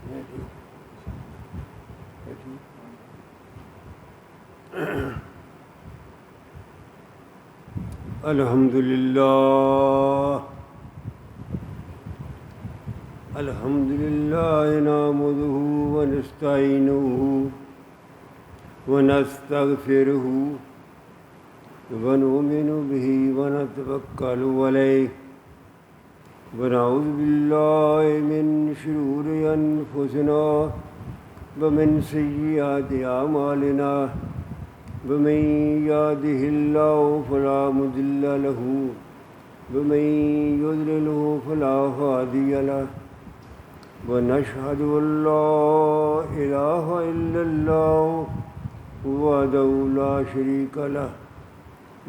الحمد لله نحمده ونستعينه ونستغفره ونؤمن به ونتوكل عليه ونعوذ بالله من شرور أنفسنا ومن سيئات أعمالنا ومن يهده الله فلا مضل له ومن يضلله فلا هادي له ونشهد أن لا إله إلا الله وحده لا شريك له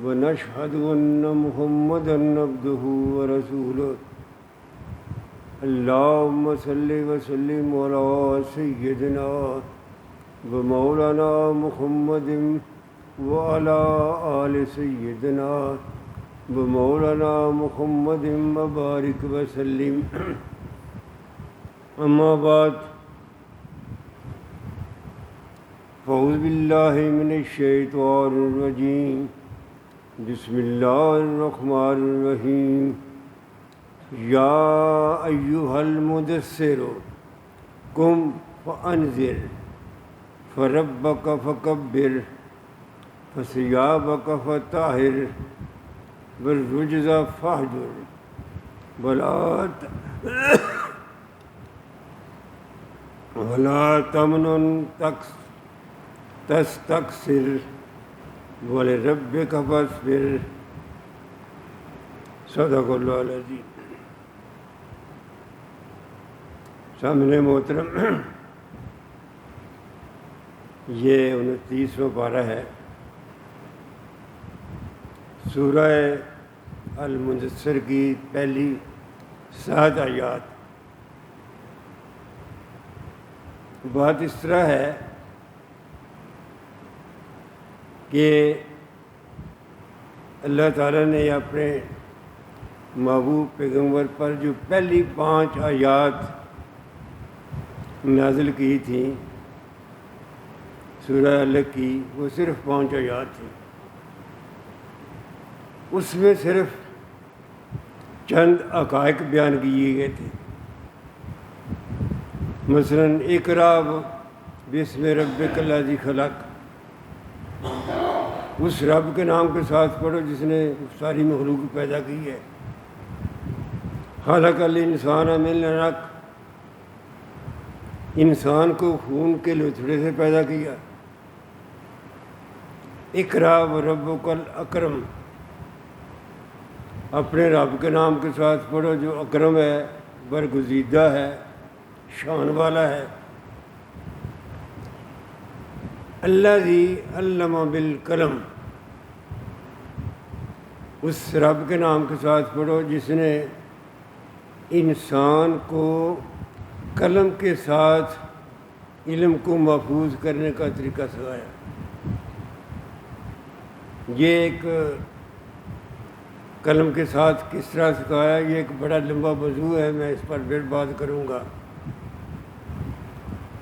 ونشهد أن محمدا عبده ورسوله اللهم صل وسلم على سيدنا ومولانا محمد وعلى آل سيدنا ومولانا محمد وبارك وسلم أما بعد فأعوذ بالله من الشيطان الرجيم بسم الله الرحمن الرحيم يا أيها المدثر قم فأنذر فربك فكبر فثيابك فطهر والرجز فاهجر ولا تمنن تستكثر ولربك فاصبر صدق اللہ العظیم۔ سامنے محترم، یہ 29واں پارہ ہے سورہ المدثر کی پہلی 7 آیات۔ بات اس طرح ہے کہ اللہ تعالیٰ نے اپنے محبوب پیغمبر پر جو پہلی 5 آیات نازل کی تھیں سورہ الگ کی، وہ صرف 5 آیات تھیں۔ اس میں صرف چند حقائق بیان کیے گئے تھے، مثلاً اقرأ بسم ربک الذی خلق، اس رب کے نام کے ساتھ پڑھو جس نے ساری مخلوق پیدا کی ہے۔ خلق الانسان من علق، انسان کو خون کے لوتھڑے سے پیدا کیا۔ اقرأ وربک الاکرم، اپنے رب کے نام کے ساتھ پڑھو جو اکرم ہے، برگزیدہ ہے، شان والا ہے۔ الذی علم بالقلم، اس رب کے نام کے ساتھ پڑھو جس نے انسان کو قلم کے ساتھ علم کو محفوظ کرنے کا طریقہ سکھایا۔ یہ ایک قلم کے ساتھ کس طرح سکھایا، یہ ایک بڑا لمبا موضوع ہے، میں اس پر پھر بات کروں گا۔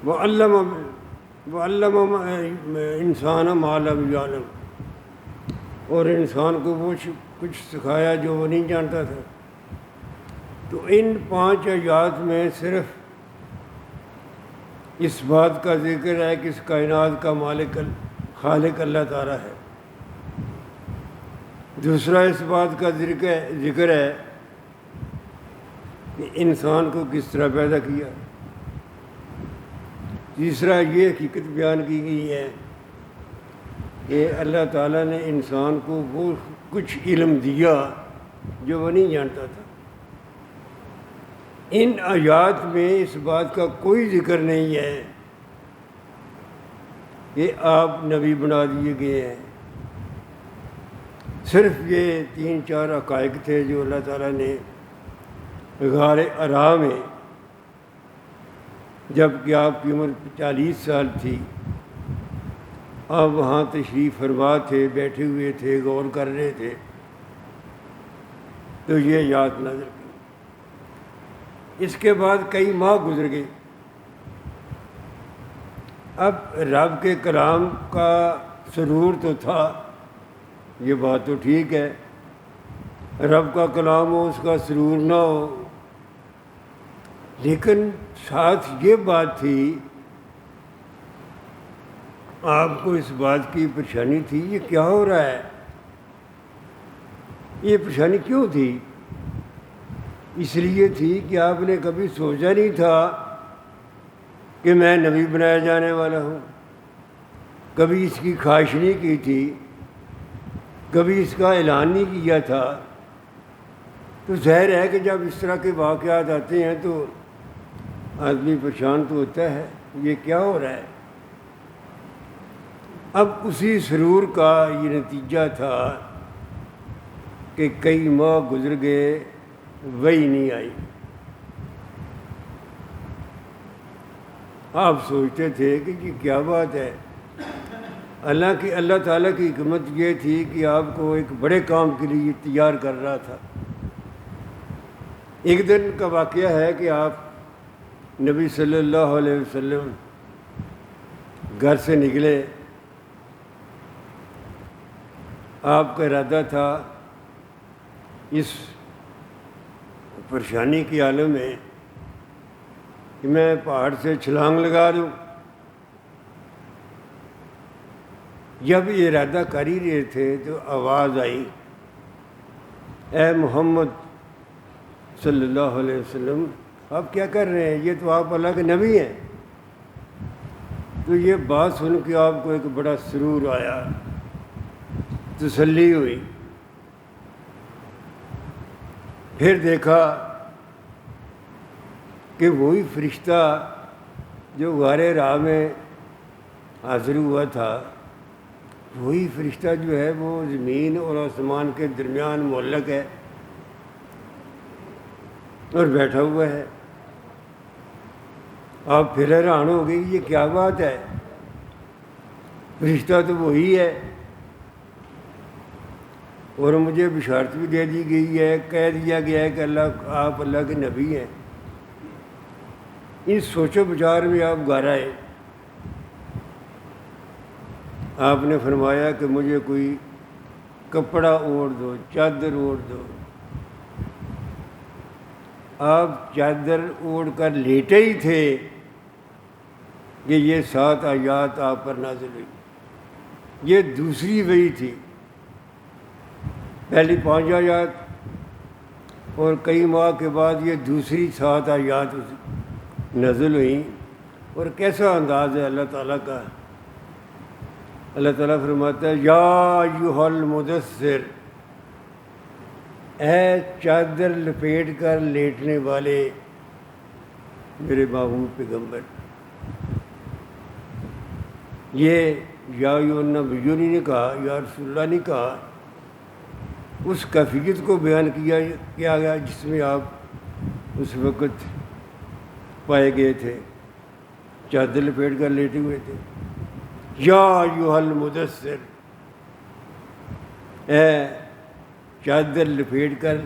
وَعَلَّمَ انسان ما لم یعلم، اور انسان کو وہ کچھ سکھایا جو وہ نہیں جانتا تھا۔ تو ان 5 آیات میں صرف اس بات کا ذکر ہے کہ اس کائنات کا مالک خالق اللہ تعالیٰ ہے۔ دوسرا اس بات کا ذکر ہے کہ انسان کو کس طرح پیدا کیا۔ تیسرا یہ حقیقت بیان کی گئی ہے کہ اللہ تعالیٰ نے انسان کو وہ کچھ علم دیا جو وہ نہیں جانتا تھا۔ ان آیات میں اس بات کا کوئی ذکر نہیں ہے کہ آپ نبی بنا دیے گئے ہیں، صرف یہ 3-4 حقائق تھے جو اللہ تعالیٰ نے غار حرا میں، جب کہ آپ کی عمر 40 سال تھی، آپ وہاں تشریف فرما تھے، بیٹھے ہوئے تھے، غور کر رہے تھے، تو یہ آیات نازل کی۔ اس کے بعد کئی ماہ گزر گئے، اب رب کے کلام کا سرور تو تھا، یہ بات تو ٹھیک ہے، رب کا کلام ہو اس کا سرور نہ ہو، لیکن ساتھ یہ بات تھی، آپ کو اس بات کی پریشانی تھی یہ کیا ہو رہا ہے، یہ پریشانی کیوں تھی؟ اس لیے تھی کہ آپ نے کبھی سوچا نہیں تھا کہ میں نبی بنایا جانے والا ہوں، کبھی اس کی خواہش نہیں کی تھی، کبھی اس کا اعلان نہیں کیا تھا۔ تو ظاہر ہے کہ جب اس طرح کے واقعات آتے ہیں تو آدمی پریشان تو ہوتا ہے، یہ کیا ہو رہا ہے۔ اب اسی سرور کا یہ نتیجہ تھا کہ کئی ماہ گزر گئے، وہی نہیں آئی۔ آپ سوچتے تھے کہ یہ کیا بات ہے، اللہ تعالیٰ کی حکمت یہ تھی کہ آپ کو ایک بڑے کام کے لیے تیار کر رہا تھا۔ ایک دن کا واقعہ ہے کہ آپ نبی صلی اللہ علیہ وسلم گھر سے نکلے، آپ کا ارادہ تھا اس پریشانی کے عالم میں کہ میں پہاڑ سے چھلانگ لگا دوں۔ جب یہ ارادہ کر ہی رہے تھے تو آواز آئی، اے محمد صلی اللہ علیہ وسلم آپ کیا کر رہے ہیں، یہ تو آپ اللہ کے نبی ہیں۔ تو یہ بات سن کے آپ کو ایک بڑا سرور آیا، تسلی ہوئی۔ پھر دیکھا کہ وہی فرشتہ جو غار راہ میں حاضر ہوا تھا، وہی فرشتہ جو ہے وہ زمین اور آسمان کے درمیان معلق ہے اور بیٹھا ہوا ہے۔ آپ پھر حیران ہو گئی یہ کیا بات ہے، فرشتہ تو وہی ہے اور مجھے بشارت بھی دے دی گئی ہے، کہہ دیا گیا ہے کہ آپ اللہ کے نبی ہیں۔ اس سوچ و بچار میں آپ گھر آئے، آپ نے فرمایا کہ مجھے کوئی کپڑا اوڑھ دو، چادر اوڑھ دو۔ آپ چادر اوڑھ کر لیٹے ہی تھے کہ یہ 7 آیات آپ پر نازل ہوئی۔ یہ دوسری وحی تھی، پہلی 5 آیات اور کئی ماہ کے بعد یہ دوسری 7 آیات نازل ہوئیں۔ اور کیسا انداز ہے اللہ تعالیٰ کا، اللہ تعالیٰ فرماتا ہے یا ایھا المدثر، اے چادر لپیٹ کر لیٹنے والے میرے محبوب پیغمبر۔ یہ یا ایھا النبی نہیں کہا، یا رسول اللہ نہیں کہا، اس کیفیت کو بیان کیا گیا جس میں آپ اس وقت پائے گئے تھے، چادر لپیٹ کر لیٹے ہوئے تھے۔ یا ایھا المدثر، اے چادر لپیٹ کر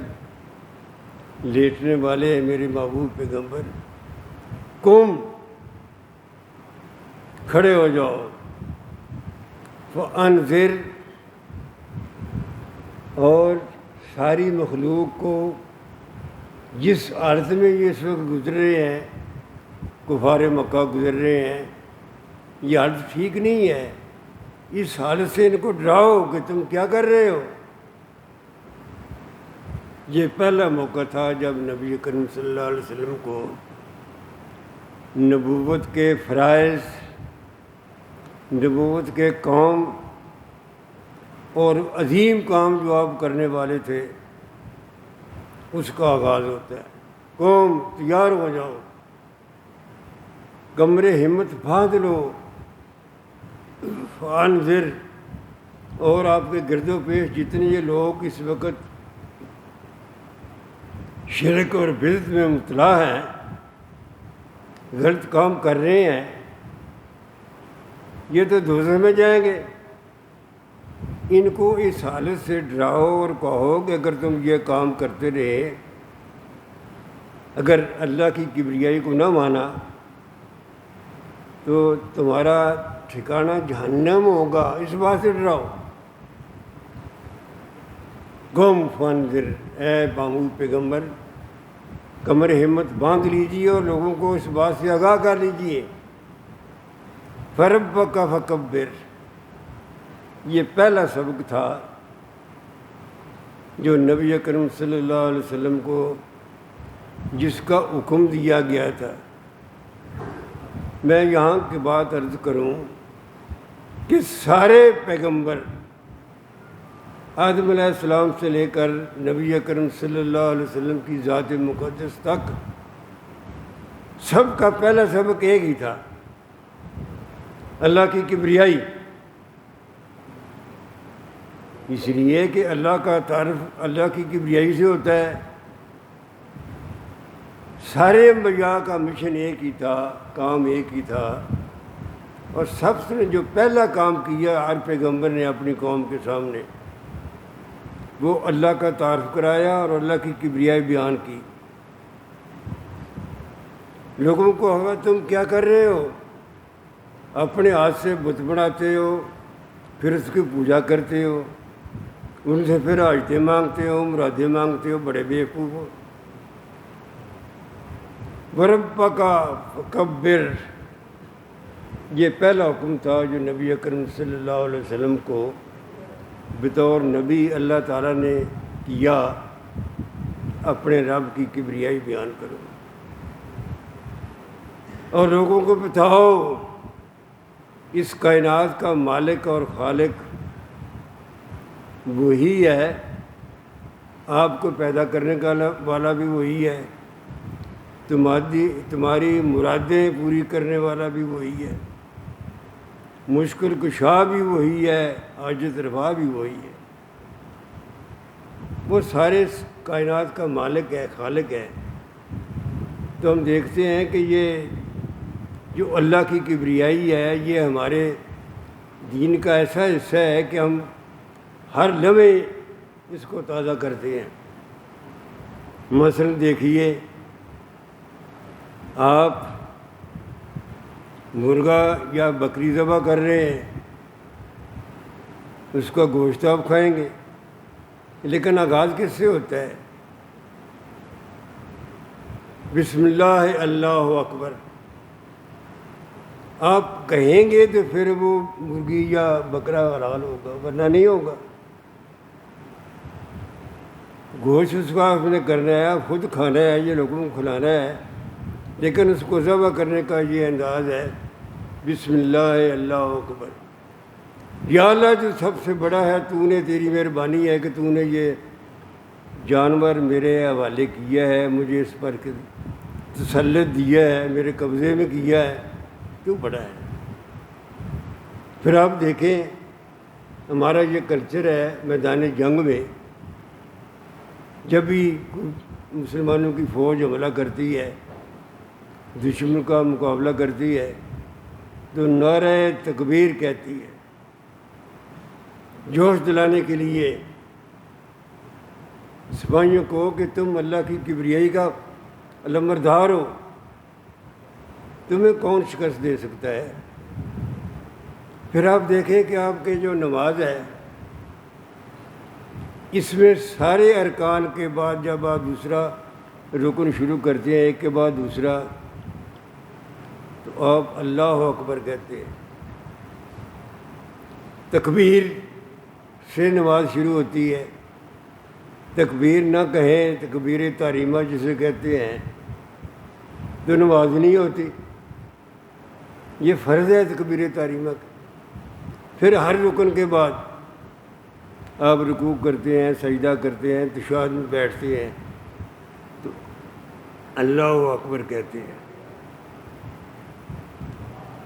لیٹنے والے میرے محبوب پیغمبر، قم، کھڑے ہو جاؤ، فانذر، اور ساری مخلوق کو جس حالت میں یہ اس وقت گزر رہے ہیں، کفار مکہ گزر رہے ہیں، یہ حالت ٹھیک نہیں ہے، اس حالت سے ان کو ڈراؤ کہ تم کیا کر رہے ہو۔ یہ پہلا موقع تھا جب نبی کریم صلی اللہ علیہ وسلم کو نبوت کے فرائض، نبوت کے کام اور عظیم کام جو آپ کرنے والے تھے اس کا آغاز ہوتا ہے۔ قوم، تیار ہو جاؤ، کمرے ہمت باندھ لو، فانذر، اور آپ کے گرد و پیش جتنے یہ لوگ اس وقت شرک اور بدعت میں مبتلا ہیں، غلط کام کر رہے ہیں، یہ تو دوزخ میں جائیں گے۔ ان کو اس حالت سے ڈراؤ اور کہو کہ اگر تم یہ کام کرتے رہے، اگر اللہ کی کبریائی کو نہ مانا تو تمہارا ٹھکانہ جہنم ہوگا، اس بات سے ڈراؤ۔ قوم فانذر، اے بامود پیغمبر کمر ہمت باندھ لیجیے اور لوگوں کو اس بات سے آگاہ کر لیجیے۔ فربک فکبر، یہ پہلا سبق تھا جو نبی اکرم صلی اللہ علیہ وسلم کو جس کا حکم دیا گیا تھا۔ میں یہاں کی بات عرض کروں کہ سارے پیغمبر آدم علیہ السلام سے لے کر نبی اکرم صلی اللہ علیہ وسلم کی ذات مقدس تک سب کا پہلا سبق ایک ہی تھا، اللہ کی کبریائی۔ اس لیے کہ اللہ کا تعارف اللہ کی کبریائی سے ہوتا ہے۔ سارے انبیاء کا مشن ایک ہی تھا، کام ایک ہی تھا، اور سب سے جو پہلا کام کیا ہر پیغمبر نے اپنی قوم کے سامنے، وہ اللہ کا تعارف کرایا اور اللہ کی کبریائی بیان کی۔ لوگوں کو ہوا تم کیا کر رہے ہو؟ اپنے ہاتھ سے بت بناتے ہو، پھر اس کی پوجا کرتے ہو، ان سے پھر حاجتیں مانگتے ہو، مرادیں مانگتے ہو، بڑے بیوقوف ہو۔ وربک فکبر، یہ پہلا حکم تھا جو نبی اکرم صلی اللہ علیہ وسلم کو بطور نبی اللہ تعالیٰ نے کیا، اپنے رب کی کبریائی بیان کرو اور لوگوں کو بتاؤ اس کائنات کا مالک اور خالق وہی ہے، آپ کو پیدا کرنے کا والا بھی وہی ہے، تمہاری مرادیں پوری کرنے والا بھی وہی ہے، مشکل کشا بھی وہی ہے، حاجت رفع بھی وہی ہے۔ وہ سارے کائنات کا مالک ہے، خالق ہے۔ تو ہم دیکھتے ہیں کہ یہ جو اللہ کی کبریائی ہے، یہ ہمارے دین کا ایسا حصہ ہے کہ ہم ہر لمحے اس کو تازہ کرتے ہیں۔ مثلا دیکھیے، آپ مرغا یا بکری ذبح کر رہے ہیں، اس کا گوشت آپ کھائیں گے، لیکن آغاز کس سے ہوتا ہے؟ بسم اللہ اللہ اکبر آپ کہیں گے تو پھر وہ مرغی یا بکرا حلال ہوگا، ورنہ نہیں ہوگا۔ گوشت اس کا آپ نے کرنا ہے، خود کھانا ہے، یہ لوگوں کو کھلانا ہے، لیکن اس کو ذبح کرنے کا یہ انداز ہے، بسم اللہ اللہ اکبر۔ یا اللہ جو سب سے بڑا ہے، تو نے تیری مہربانی ہے کہ تو نے یہ جانور میرے حوالے کیا ہے، مجھے اس پر تسلط دیا ہے، میرے قبضے میں کیا ہے، تو بڑا ہے۔ پھر آپ دیکھیں ہمارا یہ کلچر ہے، میدان جنگ میں جب بھی مسلمانوں کی فوج حملہ کرتی ہے، دشمن کا مقابلہ کرتی ہے، تو نعرہ تکبیر کہتی ہے، جوش دلانے کے لیے سپاہیوں کو کہ تم اللہ کی کبریائی کا علمبردار ہو، تمہیں کون شکست دے سکتا ہے۔ پھر آپ دیکھیں کہ آپ کے جو نماز ہے، اس میں سارے ارکان کے بعد جب آپ دوسرا رکن شروع کرتے ہیں، ایک کے بعد دوسرا، تو آپ اللہ اکبر کہتے ہیں۔ تکبیر سے نماز شروع ہوتی ہے، تکبیر نہ کہیں، تکبیر تحریمہ جسے کہتے ہیں، تو نماز نہیں ہوتی۔ یہ فرض ہے تکبیر تحریمہ کا۔ پھر ہر رکن کے بعد آپ رکوع کرتے ہیں، سجدہ کرتے ہیں، تشہد میں بیٹھتے ہیں، تو اللہ اکبر کہتے ہیں۔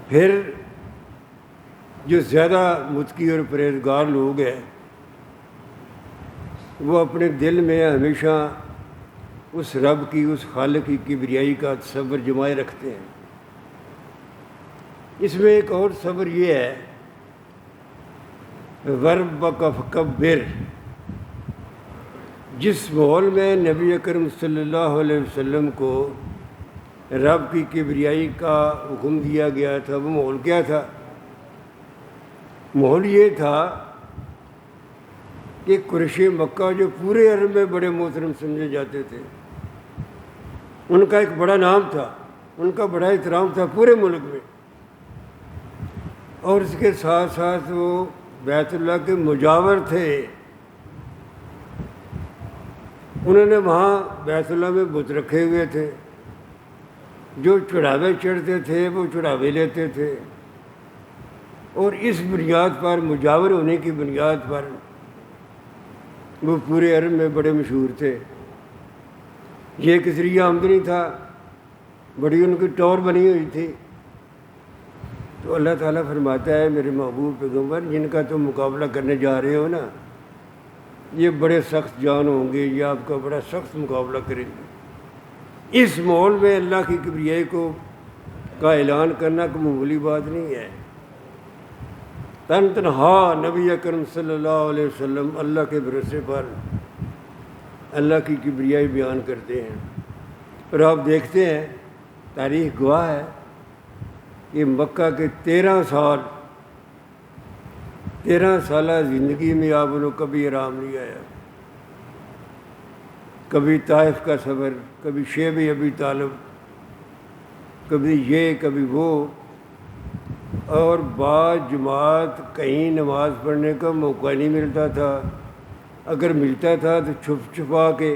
پھر جو زیادہ متقی اور پرہیزگار لوگ ہیں، وہ اپنے دل میں ہمیشہ اس رب کی، اس خالق کی کبریائی کا تصور جمائے رکھتے ہیں۔ اس میں ایک اور صبر یہ ہے، وربک فکبر، جس ماحول میں نبی اکرم صلی اللہ علیہ وسلم کو رب کی کبریائی کا حکم دیا گیا تھا، وہ ماحول کیا تھا؟ ماحول یہ تھا کہ قریش مکہ جو پورے عرب میں بڑے محترم سمجھے جاتے تھے، ان کا ایک بڑا نام تھا، ان کا بڑا احترام تھا پورے ملک میں، اور اس کے ساتھ ساتھ وہ بیت اللہ کے مجاور تھے۔ انہوں نے وہاں بیت اللہ میں بت رکھے ہوئے تھے، جو چڑھاوے چڑھتے تھے وہ چڑھاوے لیتے تھے، اور اس بنیاد پر، مجاور ہونے کی بنیاد پر، وہ پورے عرب میں بڑے مشہور تھے۔ یہ ایک ذریعہ آمدنی تھا، بڑی ان کی ٹور بنی ہوئی تھی۔ تو اللہ تعالیٰ فرماتا ہے میرے محبوب پیغمبر، جن کا تم مقابلہ کرنے جا رہے ہو نا، یہ بڑے سخت جان ہوں گے، یہ آپ کا بڑا سخت مقابلہ کریں گے۔ اس ماحول میں اللہ کی کبریائی کا اعلان کرنا کوئی معمولی بات نہیں ہے۔ تنہا نبی اکرم صلی اللہ علیہ وسلم اللہ کے بھروسے پر اللہ کی کبریائی بیان کرتے ہیں، اور آپ دیکھتے ہیں تاریخ گواہ ہے کہ مکہ کے 13 سالہ زندگی میں آپ انہوں کبھی آرام نہیں آیا، کبھی طائف کا سفر، کبھی شیب ابی طالب، کبھی یہ کبھی وہ، اور بعض جماعت کہیں نماز پڑھنے کا موقع نہیں ملتا تھا، اگر ملتا تھا تو چھپ چھپا کے۔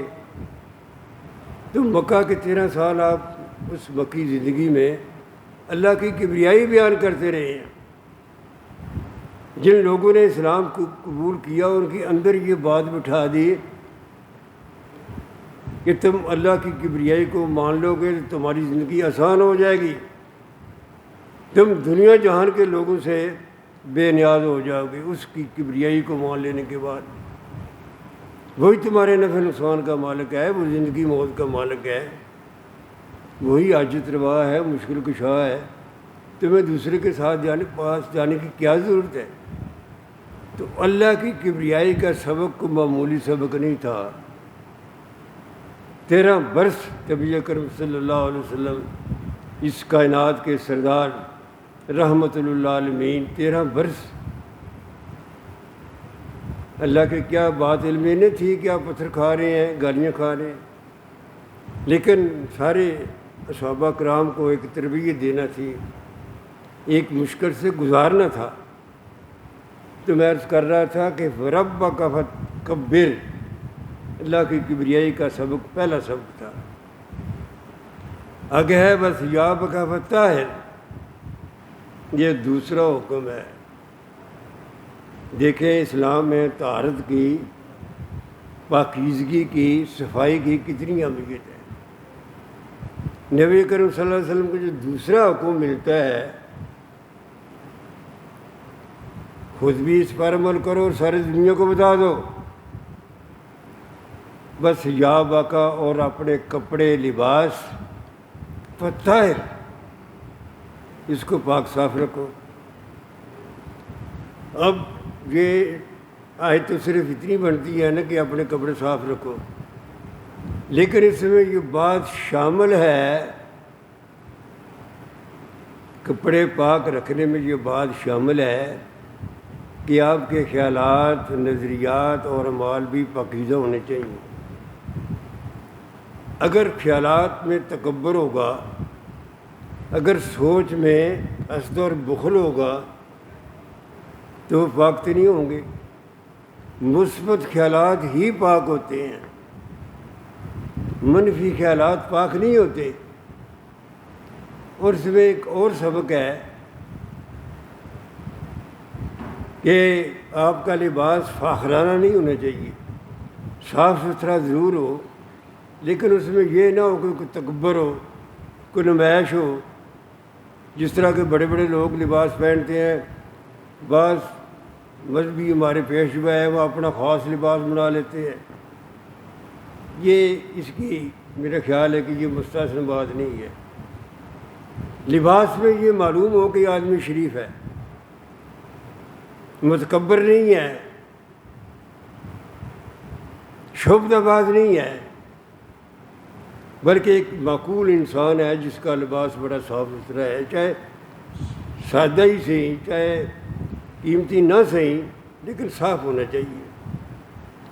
تو مکہ کے 13 سال آپ اس مکی زندگی میں اللہ کی کبریائی بیان کرتے رہے ہیں۔ جن لوگوں نے اسلام کو قبول کیا ان کے اندر یہ بات بٹھا دی کہ تم اللہ کی کبریائی کو مان لو گے تو تمہاری زندگی آسان ہو جائے گی، تم دنیا جہان کے لوگوں سے بے نیاز ہو جاؤ گے اس کی کبریائی کو مان لینے کے بعد۔ وہی تمہارے نفع نقصان کا مالک ہے، وہ زندگی موت کا مالک ہے، وہی حاجت روا ہے، مشکل کشا ہے، تمہیں دوسرے کے ساتھ پاس جانے کی کیا ضرورت ہے؟ تو اللہ کی کبریائی کا سبق کو معمولی سبق نہیں تھا۔ 13 برس نبی اکرم صلی اللہ علیہ وسلم اس کائنات کے سردار رحمت للعالمین، 13 برس اللہ کے کیا بات علم ہی نہیں تھی کہ آپ پتھر کھا رہے ہیں، گالیاں کھا رہے ہیں، لیکن سارے صحابہ کرام کو ایک تربیت دینا تھی، ایک مشکل سے گزارنا تھا۔ تو میں عرض کر رہا تھا کہ ربک فکبر، اللہ کی کبریائی کا سبق پہلا سبق تھا۔ آگے ہے بس یا بکا فتح، یہ دوسرا حکم ہے۔ دیکھیں اسلام میں طہارت کی، پاکیزگی کی، صفائی کی کتنی اہمیت ہے۔ نبی کریم صلی اللہ علیہ وسلم کو جو دوسرا حکم ملتا ہے، خود بھی اس پر عمل کرو اور ساری دنیا کو بتا دو، بس یا باقا، اور اپنے کپڑے لباس طاہر، اس کو پاک صاف رکھو۔ اب یہ آیت تو صرف اتنی بنتی ہے نا کہ اپنے کپڑے صاف رکھو، لیکن اس میں یہ بات شامل ہے، کپڑے پاک رکھنے میں یہ بات شامل ہے کہ آپ کے خیالات، نظریات اور اعمال بھی پاکیزہ ہونے چاہیے۔ اگر خیالات میں تکبر ہوگا، اگر سوچ میں حسد اور بخل ہوگا تو وہ پاک تو نہیں ہوں گے۔ مثبت خیالات ہی پاک ہوتے ہیں، منفی خیالات پاک نہیں ہوتے۔ اور اس میں ایک اور سبق ہے کہ آپ کا لباس فاخرانہ نہیں ہونا چاہیے، صاف ستھرا ضرور ہو، لیکن اس میں یہ نہ ہو کہ کوئی تکبر ہو، کوئی نمائش ہو۔ جس طرح کے بڑے بڑے لوگ لباس پہنتے ہیں، بعض مذہبی ہمارے پیشوا ہے وہ اپنا خاص لباس بنا لیتے ہیں، یہ اس کی میرا خیال ہے کہ یہ مستحسن بات نہیں ہے۔ لباس میں یہ معلوم ہو کہ یہ آدمی شریف ہے، متکبر نہیں ہے، شعبدہ باز نہیں ہے، بلکہ ایک معقول انسان ہے جس کا لباس بڑا صاف ستھرا ہے، چاہے سادہ ہی صحیح، چاہے قیمتی نہ صحیح، لیکن صاف ہونا چاہیے۔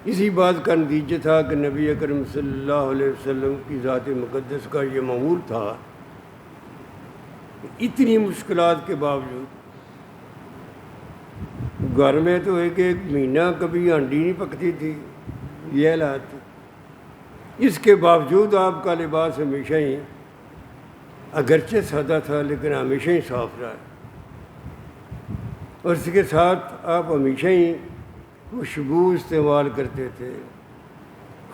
اسی بات کا نتیجہ تھا کہ نبی اکرم صلی اللہ علیہ وسلم کی ذات مقدس کا یہ معمول تھا کہ اتنی مشکلات کے باوجود گھر میں تو ایک مہینہ کبھی ہانڈی نہیں پکتی تھی، یہ حالات تھے۔ اس کے باوجود آپ کا لباس ہمیشہ ہی اگرچہ سادہ تھا لیکن ہمیشہ ہی صاف رہا، اور اس کے ساتھ آپ ہمیشہ ہی خوشبو استعمال کرتے تھے۔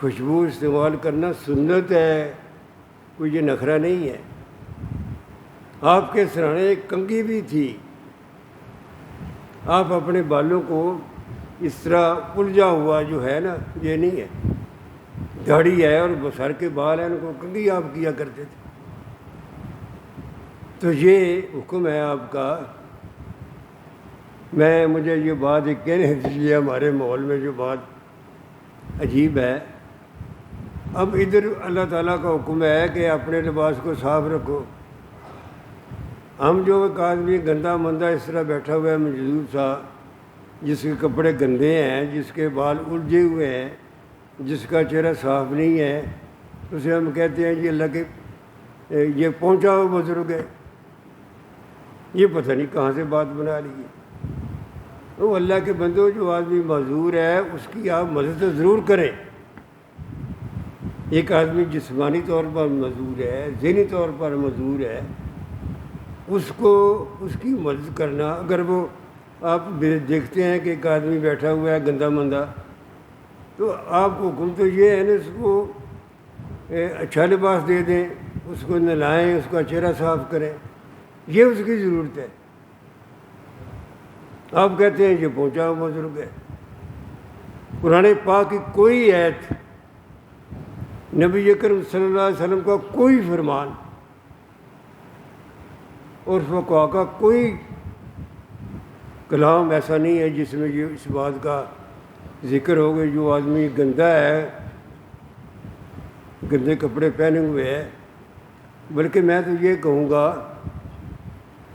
خوشبو استعمال کرنا سنت ہے، کوئی یہ نخرہ نہیں ہے۔ آپ کے سرانے ایک کنگھی بھی تھی، آپ اپنے بالوں کو اس طرح الجھا ہوا جو ہے نا، یہ نہیں ہے، داڑھی ہے اور سر کے بال ہیں، ان کو کنگھی آپ کیا کرتے تھے۔ تو یہ حکم ہے آپ کا۔ مجھے یہ بات ایک کہنے دیجیے، ہمارے ماحول میں جو بات عجیب ہے، اب ادھر اللہ تعالیٰ کا حکم ہے کہ اپنے لباس کو صاف رکھو، ہم جو ایک آدمی گندا مندہ اس طرح بیٹھا ہوا ہے موجود تھا، جس کے کپڑے گندے ہیں، جس کے بال الجھے ہوئے ہیں، جس کا چہرہ صاف نہیں ہے، اسے ہم کہتے ہیں جی اللہ کے یہ پہنچا ہوا بزرگ ہے، یہ پتہ نہیں کہاں سے بات بنا لی ہے۔ وہ اللہ کے بندو، جو آدمی معذور ہے اس کی آپ مدد ضرور کریں۔ ایک آدمی جسمانی طور پر معذور ہے، ذہنی طور پر معذور ہے، اس کی مدد کرنا۔ اگر وہ آپ دیکھتے ہیں کہ ایک آدمی بیٹھا ہوا ہے گندا مندہ، تو آپ کو حکم تو یہ ہے نا، اس کو اچھا لباس دے دیں، اس کو نہلائیں، اس کا چہرہ صاف کریں، یہ اس کی ضرورت ہے۔ آپ کہتے ہیں یہ پہنچا ہوا بزرگ ہے۔ قرآن پاک کی کوئی آیت، نبی اکرم صلی اللہ علیہ وسلم کا کوئی فرمان اور فقہا کا کوئی کلام ایسا نہیں ہے جس میں یہ اس بات کا ذکر ہو کہ جو آدمی گندا ہے، گندے کپڑے پہنے ہوئے ہے۔ بلکہ میں تو یہ کہوں گا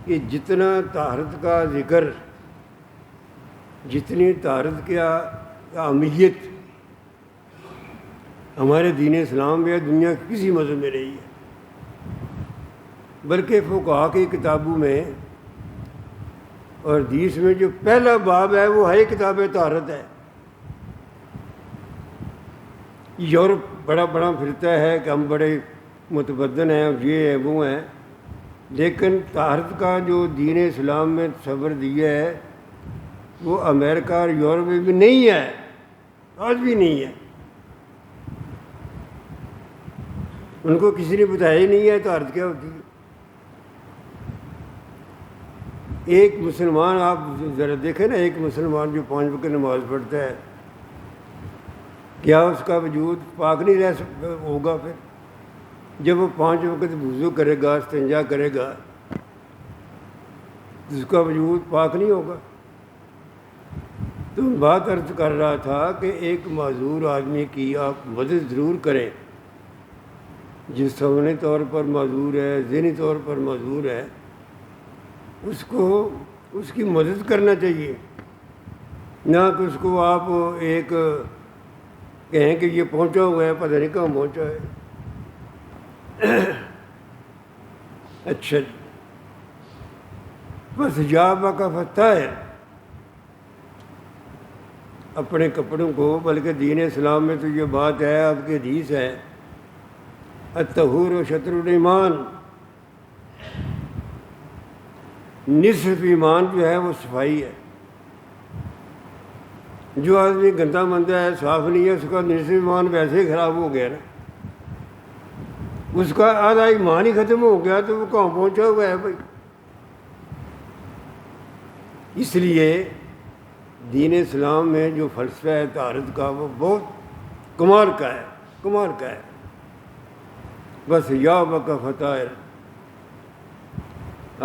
کہ جتنا طہارت کا ذکر، جتنی طہارت کی اہمیت ہمارے دین اسلام میں دنیا کے کسی مذہب میں نہیں ہے، بلکہ فقہا کی کتابوں میں اور حدیث میں جو پہلا باب ہے وہ ہے کتاب طہارت ہے۔ یورپ بڑا پھرتا ہے کہ ہم بڑے متمدن ہیں، یہ ہیں وہ ہیں، لیکن طہارت کا جو دین اسلام میں تصور دیا ہے وہ امریکہ اور یورپ میں بھی نہیں ہے، آج بھی نہیں ہے۔ ان کو کسی نے بتایا ہی نہیں ہے طہارت کیا ہوتی ہے۔ ایک مسلمان، آپ ذرا دیکھیں نا، ایک مسلمان جو 5 وقت نماز پڑھتا ہے، کیا اس کا وجود پاک نہیں رہ سکتا ہوگا؟ پھر جب وہ 5 وقت وضو کرے گا، استنجا کرے گا، اس کا وجود پاک نہیں ہوگا؟ تو بات عرض کر رہا تھا کہ ایک معذور آدمی کی آپ مدد ضرور کریں، جسمانی طور پر معذور ہے، ذہنی طور پر معذور ہے، اس کی مدد کرنا چاہیے، نہ کہ اس کو آپ ایک کہیں کہ یہ پہنچا ہوا ہے، پتہ نہیں کہاں پہنچا ہے۔ اچھا، بس حجاب کا فتح ہے اپنے کپڑوں کو، بلکہ دین اسلام میں تو یہ بات ہے، آپ کی حدیث ہے، الطہور شطر الایمان، نصف ایمان جو ہے وہ صفائی ہے۔ جو آدمی گندا مندہ ہے، صاف نہیں ہے، اس کا نصف ایمان ویسے ہی خراب ہو گیا نا، اس کا آدھا ایمان ہی ختم ہو گیا، تو وہ کہاں پہنچا ہوا ہے بھائی؟ اس لیے دین اسلام میں جو فلسفہ ہے طہارت کا، وہ بہت کمال کا ہے۔ بس یا کا فتح ہے،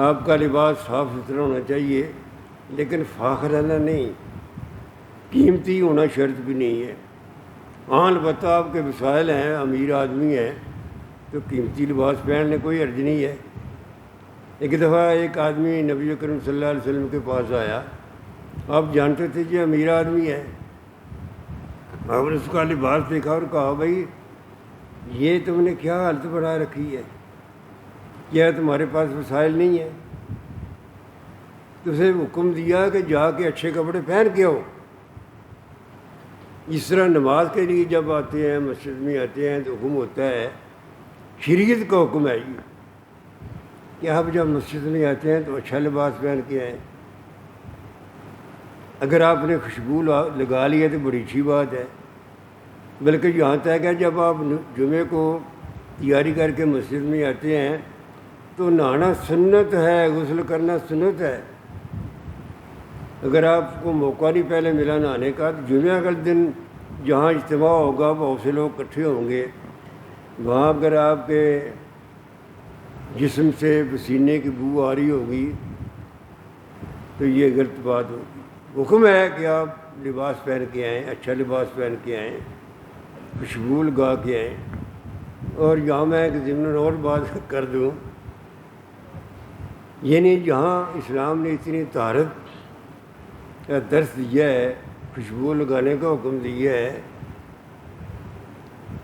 آپ کا لباس صاف ستھرا ہونا چاہیے، لیکن فاخرانہ نہیں، قیمتی ہونا شرط بھی نہیں ہے۔ ہاں البتہ آپ کے وسائل ہیں، امیر آدمی ہیں، تو قیمتی لباس پہننے کوئی حرج نہیں ہے۔ ایک دفعہ ایک آدمی نبی کریم صلی اللہ علیہ وسلم کے پاس آیا، آپ جانتے تھے کہ امیر آدمی ہے، آپ نے اس کا لباس دیکھا اور کہا بھائی یہ تم نے کیا حالت بنا رکھی ہے، کیا تمہارے پاس وسائل نہیں ہے؟ تو اسے حکم دیا کہ جا کے اچھے کپڑے پہن کے آؤ۔ اس طرح نماز کے لیے جب آتے ہیں، مسجد میں آتے ہیں تو حکم ہوتا ہے، شریعت کا حکم ہے یہ کہ آپ جب مسجد میں آتے ہیں تو اچھا لباس پہن کے آئیں۔ اگر آپ نے خوشبو لگا لی ہے تو بڑی اچھی بات ہے، بلکہ یہاں تک ہے جب آپ جمعے کو تیاری کر کے مسجد میں آتے ہیں تو نہانا سنت ہے، غسل کرنا سنت ہے۔ اگر آپ کو موقع نہیں پہلے ملا نہانے کا تو جمعہ کا دن جہاں اجتماع ہوگا بہت سے لوگ اکٹھے ہوں گے، وہاں اگر آپ کے جسم سے پسینے کی بو آ رہی ہوگی تو یہ غلط بات ہوگی۔ حکم ہے کہ آپ لباس پہن کے آئیں، اچھا لباس پہن کے آئیں، خوشبو لگا کے آئیں۔ اور یہاں میں ایک ضمن اور بات کر دوں، یعنی جہاں اسلام نے اتنی طہارت کا درس دیا ہے، خوشبو لگانے کا حکم دیا ہے،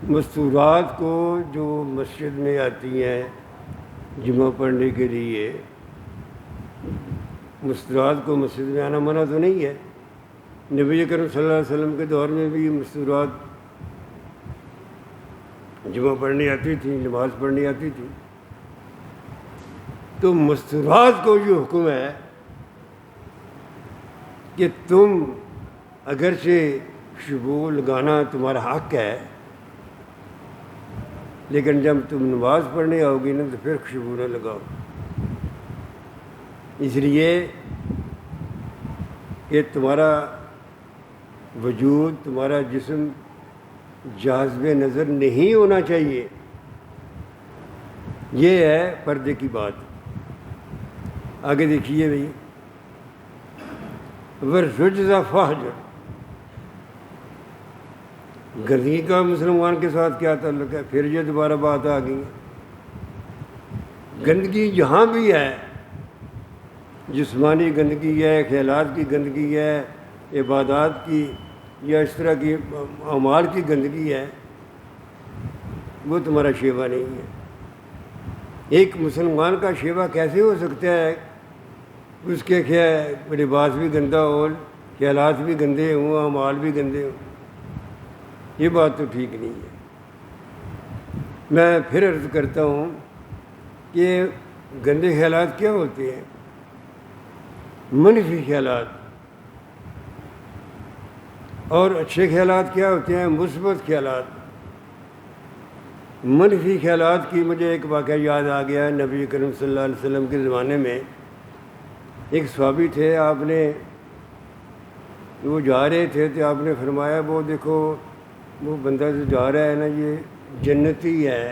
مستورات کو جو مسجد میں آتی ہیں جمعہ پڑھنے کے لیے، مستورات کو مسجد میں آنا منع تو نہیں ہے۔ نبی کریم صلی اللہ علیہ وسلم کے دور میں بھی مستورات جمعہ پڑھنے آتی تھیں، نماز پڑھنے آتی تھی۔ تو مستورات کو جو حکم ہے کہ تم اگرچہ خوشبو لگانا تمہارا حق ہے، لیکن جب تم نماز پڑھنے آؤ گی نا تو پھر خوشبو نہ لگاؤ، اس لیے کہ تمہارا وجود، تمہارا جسم جاذب نظر نہیں ہونا چاہیے۔ یہ ہے پردے کی بات۔ آگے دیکھیے بھائی، وَالرُّجْزَ فَاہْجُرْ، گندگی کا مسلمان کے ساتھ کیا تعلق ہے؟ پھر یہ دوبارہ بات آ گئی، گندگی جہاں بھی ہے، جسمانی گندگی ہے، خیالات کی گندگی ہے، عبادات کی یا اس طرح کی اعمال کی گندگی ہے، وہ تمہارا شیوا نہیں ہے۔ ایک مسلمان کا شیوا کیسے ہو سکتا ہے؟ اس کے لباس بھی گندا ہو، خیالات بھی گندے ہوں، اعمال بھی گندے ہوں، یہ بات تو ٹھیک نہیں ہے۔ میں پھر عرض کرتا ہوں کہ گندے خیالات کیا ہوتے ہیں؟ منفی خیالات۔ اور اچھے خیالات کیا ہوتے ہیں؟ مثبت خیالات۔ منفی خیالات کی مجھے ایک واقعہ یاد آ گیا۔ نبی کریم صلی اللہ علیہ وسلم کے زمانے میں ایک صحابی تھے، آپ نے وہ جا رہے تھے تو آپ نے فرمایا وہ دیکھو وہ بندہ جو جا رہا ہے نا یہ جنتی ہے۔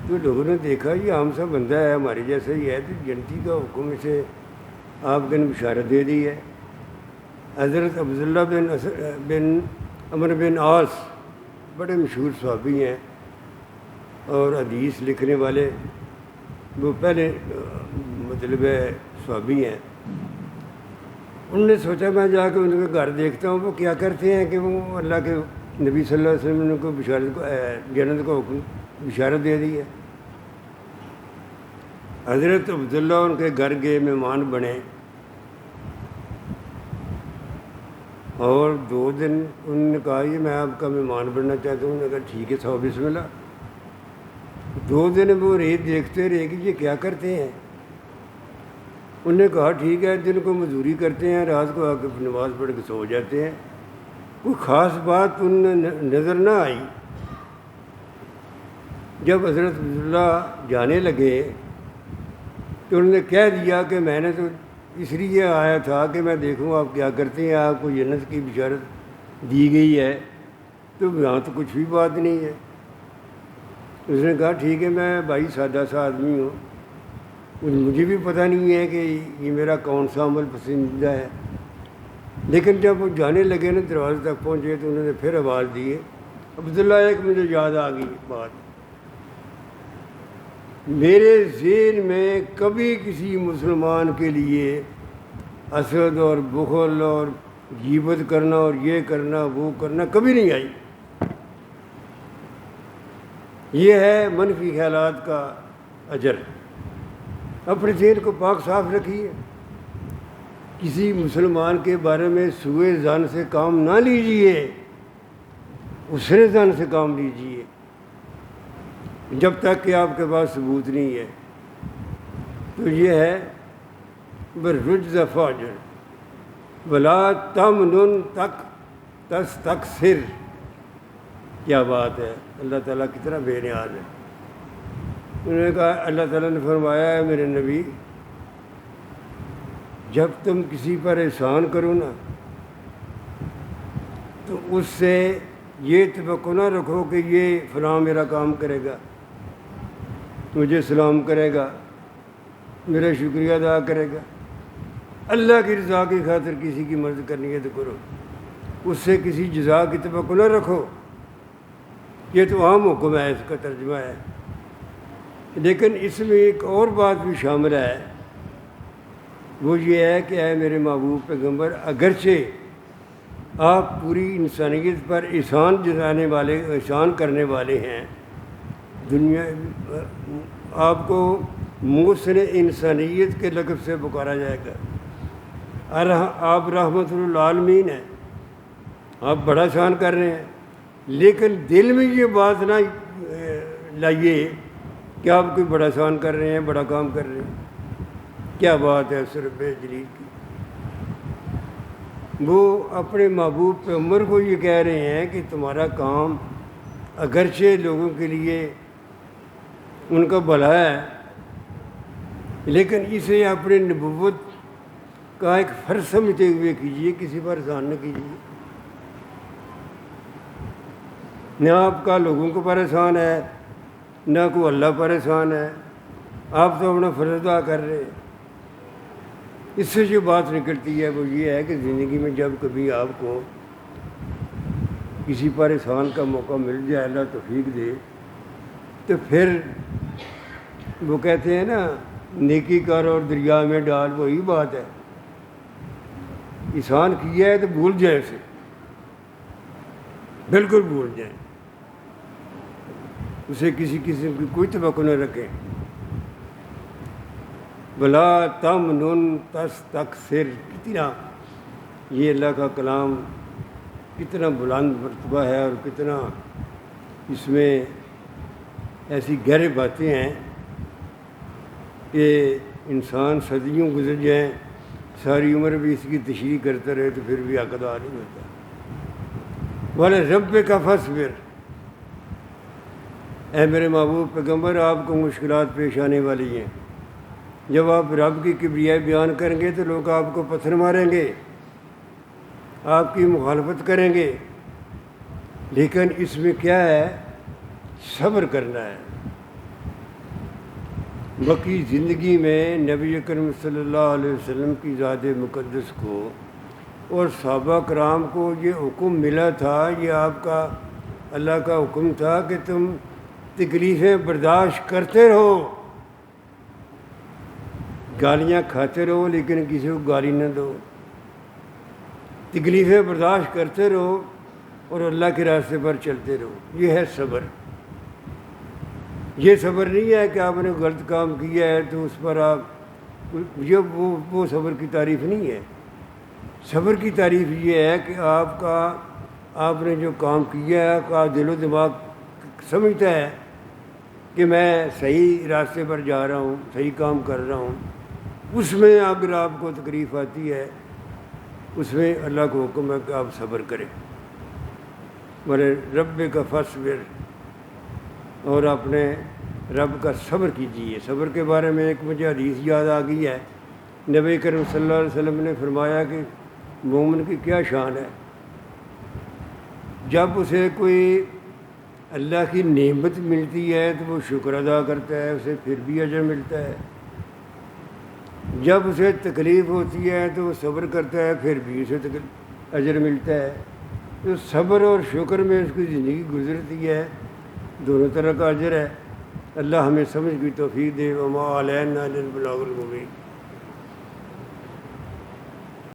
تو لوگوں نے دیکھا یہ عام سا بندہ ہے، ہمارے جیسا ہی ہے، تو جنتی کا حکم سے آپ نے بشارت دے دی ہے۔ حضرت عبداللہ بن عمر بن عاص بڑے مشہور صحابی ہیں اور حدیث لکھنے والے، وہ پہلے مطلب صحابی ہیں۔ انہوں نے سوچا میں جا کے ان کے گھر دیکھتا ہوں وہ کیا کرتے ہیں کہ وہ اللہ کے نبی صلی اللہ علیہ وسلم نے ان کو جنت کو حکم بشارت دے دی ہے۔ حضرت عبداللہ ان کے گھر گئے، مہمان بنے، اور 2 دن انہوں نے کہا یہ میں آپ کا مہمان بننا چاہتا ہوں۔ انہوں نے کہا ٹھیک ہے صاحب بسم اللہ۔ 2 دن وہ ریت دیکھتے رہے کہ یہ کیا کرتے ہیں۔ انہوں نے کہا ٹھیک ہے، دن کو مزدوری کرتے ہیں، رات کو آ کے نماز پڑھ کے سو جاتے ہیں۔ کوئی خاص بات انہیں نظر نہ آئی۔ جب حضرت عبداللہ جانے لگے تو انہوں نے کہہ دیا کہ میں نے تو اس لیے آیا تھا کہ میں دیکھوں آپ کیا کرتے ہیں، آپ کو جنت کی بشارت دی گئی ہے، تو یہاں تو کچھ بھی بات نہیں ہے۔ اس نے کہا ٹھیک ہے، میں بھائی سادہ سا آدمی ہوں، مجھے بھی پتہ نہیں ہے کہ یہ میرا کون سا عمل پسندیدہ ہے۔ لیکن جب وہ جانے لگے نا دروازے تک پہنچے تو انہوں نے پھر آواز دی عبداللہ ایک مجھے یاد آ گئی بات، میرے ذہن میں کبھی کسی مسلمان کے لیے حسد اور بخل اور غیبت کرنا اور یہ کرنا وہ کرنا کبھی نہیں آئی۔ یہ ہے منفی خیالات کا اجر۔ اپنے ذہن کو پاک صاف رکھیے، کسی مسلمان کے بارے میں سوء ظن سے کام نہ لیجیے، حسن ظن سے کام لیجیے، جب تک کہ آپ کے پاس ثبوت نہیں ہے۔ تو یہ ہے بالرجز فاجر ولا تمنن تک تستکثر۔ کیا بات ہے، اللہ تعالیٰ کتنا بے نیاز ہے۔ انہوں نے کہا، اللہ تعالیٰ نے فرمایا ہے میرے نبی، جب تم کسی پر احسان کرو نا تو اس سے یہ توقع نہ رکھو کہ یہ فلاں میرا کام کرے گا، مجھے سلام کرے گا، میرا شکریہ ادا کرے گا۔ اللہ کی رضا کی خاطر کسی کی مدد کرنی ہے تو کرو، اس سے کسی جزا کی توقع نہ رکھو۔ یہ تو عام حکم ہے، اس کا ترجمہ ہے، لیکن اس میں ایک اور بات بھی شامل ہے، وہ یہ ہے کہ اے میرے محبوب پیغمبر، اگرچہ آپ پوری انسانیت پر احسان جتانے والے، احسان کرنے والے ہیں، دنیا آپ کو محسن انسانیت کے لقب سے پکارا جائے گا، آپ رحمت للعالمین ہیں، آپ بڑا احسان کر رہے ہیں، لیکن دل میں یہ بات نہ لائیے کہ آپ کوئی بڑا احسان کر رہے ہیں، بڑا کام کر رہے ہیں۔ کیا بات ہے اس رب جلیل کی۔ وہ اپنے محبوب پیغمبر کو یہ کہہ رہے ہیں کہ تمہارا کام اگرچہ لوگوں کے لیے ان کا بھلا ہے، لیکن اسے اپنے نبوت کا ایک فرض سمجھتے ہوئے کیجیے، کسی پر احسان نہ کیجیے۔ نہ آپ کا لوگوں کو پر احسان ہے، نہ کوئی اللہ پر احسان ہے، آپ تو اپنا فرض ادا کر رہے ہیں۔ اس سے جو بات نکلتی ہے وہ یہ ہے کہ زندگی میں جب کبھی آپ کو کسی پر احسان کا موقع مل جائے، اللہ توفیق دے، تو پھر وہ کہتے ہیں نا، نیکی کر اور دریا میں ڈال، وہی بات ہے۔ احسان کیا ہے تو بھول جائیں اسے، بالکل بھول جائیں، اسے کسی قسم کی کوئی توقع نہ رکھیں۔ بلا تمنن تستکثر، کتنا یہ اللہ کا کلام کتنا بلند مرتبہ ہے، اور کتنا اس میں ایسی گہری باتیں ہیں کہ انسان صدیوں گزر جائیں، ساری عمر بھی اس کی تشریح کرتا رہے تو پھر بھی حق ادا نہیں ہوتا۔ وَلِرَبِّكَ فَاصْبِرْ، اے میرے محبوب پیغمبر، آپ کو مشکلات پیش آنے والی ہیں۔ جب آپ رب کی کبریائی بیان کریں گے تو لوگ آپ کو پتھر ماریں گے، آپ کی مخالفت کریں گے، لیکن اس میں کیا ہے؟ صبر کرنا ہے۔ باقی زندگی میں نبی اکرم صلی اللہ علیہ وسلم کی ذات مقدس کو اور صحابہ کرام کو یہ حکم ملا تھا، یہ آپ کا اللہ کا حکم تھا کہ تم تکلیفیں برداشت کرتے رہو، گالیاں کھاتے رہو لیکن کسی کو گالی نہ دو، تکلیفیں برداشت کرتے رہو اور اللہ کے راستے پر چلتے رہو۔ یہ ہے صبر۔ یہ صبر نہیں ہے کہ آپ نے غلط کام کیا ہے تو اس پر آپ، یہ وہ صبر کی تعریف نہیں ہے۔ صبر کی تعریف یہ ہے کہ آپ نے جو کام کیا ہے، کا دل و دماغ سمجھتا ہے کہ میں صحیح راستے پر جا رہا ہوں، صحیح کام کر رہا ہوں، اس میں اگر آپ کو تکلیف آتی ہے، اس میں اللہ کو حکم ہے کہ آپ صبر کریں۔ وَلِرَبِّكَ فَاصْبِرْ، اور اپنے رب کا صبر کیجیے۔ صبر کے بارے میں ایک مجھے حدیث یاد آ گئی ہے، نبی کریم صلی اللہ علیہ وسلم نے فرمایا کہ مومن کی کیا شان ہے، جب اسے کوئی اللہ کی نعمت ملتی ہے تو وہ شکر ادا کرتا ہے، اسے پھر بھی اجر ملتا ہے۔ جب اسے تکلیف ہوتی ہے تو وہ صبر کرتا ہے، پھر بھی اسے اجر ملتا ہے۔ تو صبر اور شکر میں اس کی زندگی گزرتی ہے، دونوں طرح کا اجر ہے۔ اللہ ہمیں سمجھ کی توفیق دے۔ وما علینا الا البلاغ المبین۔